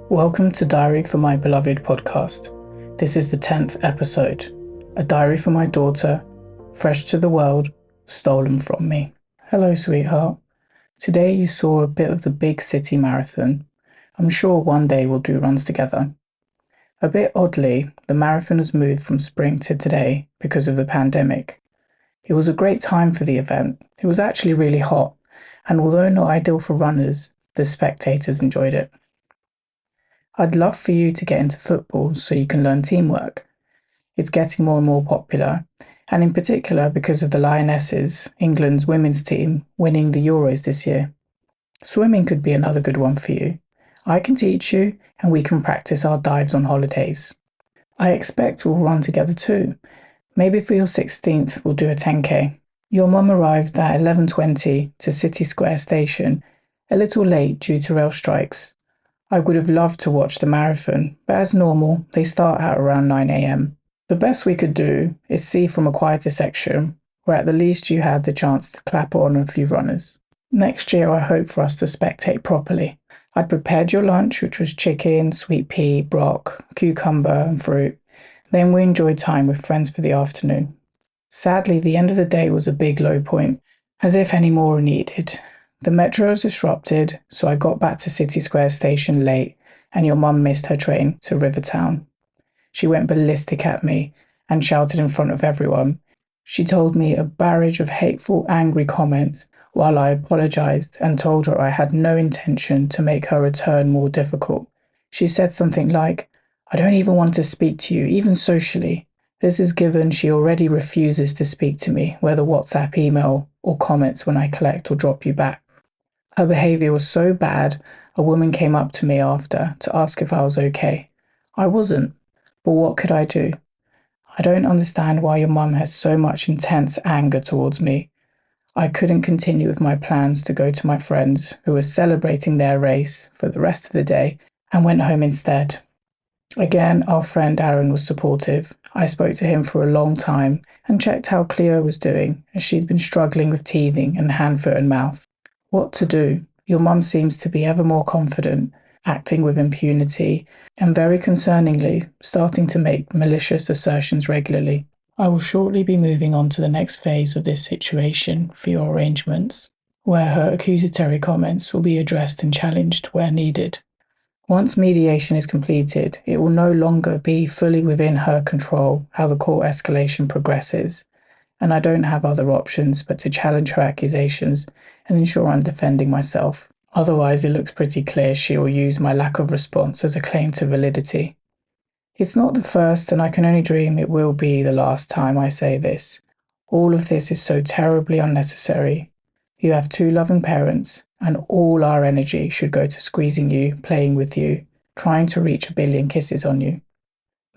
Welcome to Diary for My Beloved podcast. This is the 10th episode, a diary for my daughter, fresh to the world, stolen from me. Hello, sweetheart. Today you saw a bit of the big city marathon. I'm sure one day we'll do runs together. A bit oddly, the marathon has moved from spring to today because of the pandemic. It was a great time for the event. It was actually really hot, and although not ideal for runners, the spectators enjoyed it. I'd love for you to get into football so you can learn teamwork. It's getting more and more popular, and in particular because of the Lionesses, England's women's team, winning the Euros this year. Swimming could be another good one for you. I can teach you, and we can practice our dives on holidays. I expect we'll run together too. Maybe for your 16th, we'll do a 10k. Your mum arrived at 11:20 to City Square Station, a little late due to rail strikes. I would have loved to watch the marathon, but as normal, they start at around 9 a.m. The best we could do is see from a quieter section, where at the least you had the chance to clap on a few runners. Next year, I hope for us to spectate properly. I'd prepared your lunch, which was chicken, sweet pea, brock, cucumber, and fruit. Then we enjoyed time with friends for the afternoon. Sadly, the end of the day was a big low point, as if any more were needed. The metro was disrupted, so I got back to City Square Station late, and your mum missed her train to Rivertown. She went ballistic at me and shouted in front of everyone. She told me a barrage of hateful, angry comments while I apologised and told her I had no intention to make her return more difficult. She said something like, "I don't even want to speak to you, even socially." This is given she already refuses to speak to me, whether WhatsApp, email, or comments when I collect or drop you back. Her behaviour was so bad, a woman came up to me after to ask if I was okay. I wasn't, but what could I do? I don't understand why your mum has so much intense anger towards me. I couldn't continue with my plans to go to my friends who were celebrating their race for the rest of the day and went home instead. Again, our friend Aaron was supportive. I spoke to him for a long time and checked how Cleo was doing, as she'd been struggling with teething and hand, foot and mouth. What to do? Your mum seems to be ever more confident, acting with impunity, and very concerningly, starting to make malicious assertions regularly. I will shortly be moving on to the next phase of this situation for your arrangements, where her accusatory comments will be addressed and challenged where needed. Once mediation is completed, it will no longer be fully within her control how the court escalation progresses, and I don't have other options but to challenge her accusations and ensure I'm defending myself. Otherwise, it looks pretty clear she will use my lack of response as a claim to validity. It's not the first, and I can only dream it will be the last time I say this. All of this is so terribly unnecessary. You have two loving parents, and all our energy should go to squeezing you, playing with you, trying to reach 1 billion kisses on you.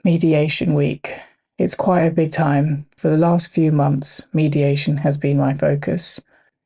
Mediation week. It's quite a big time. For the last few months, mediation has been my focus.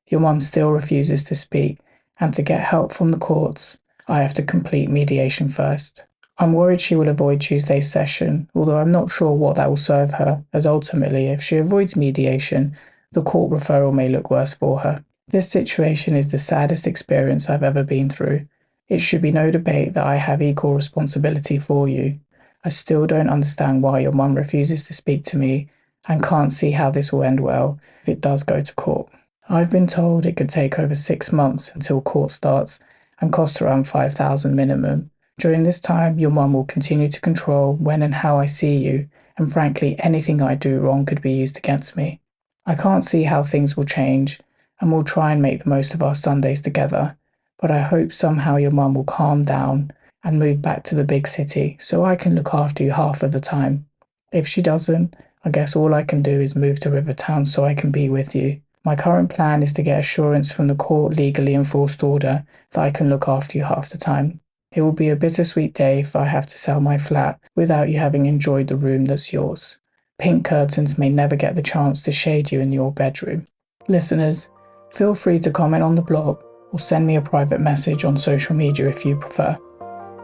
Your mum still refuses to speak, and to get help from the courts, I have to complete mediation first. I'm worried she will avoid Tuesday's session, although I'm not sure what that will serve her, as ultimately, if she avoids mediation, the court referral may look worse for her. This situation is the saddest experience I've ever been through. It should be no debate that I have equal responsibility for you. I still don't understand why your mum refuses to speak to me and can't see how this will end well if it does go to court. I've been told it could take over 6 months until court starts and cost around 5,000 minimum. During this time, your mum will continue to control when and how I see you, and frankly, anything I do wrong could be used against me. I can't see how things will change, and we'll try and make the most of our Sundays together, but I hope somehow your mum will calm down and move back to the big city so I can look after you half of the time. If she doesn't, I guess all I can do is move to Rivertown so I can be with you. My current plan is to get assurance from the court legally enforced order that I can look after you half the time. It will be a bittersweet day if I have to sell my flat without you having enjoyed the room that's yours. Pink curtains may never get the chance to shade you in your bedroom. Listeners, feel free to comment on the blog or send me a private message on social media if you prefer,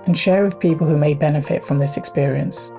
and share with people who may benefit from this experience.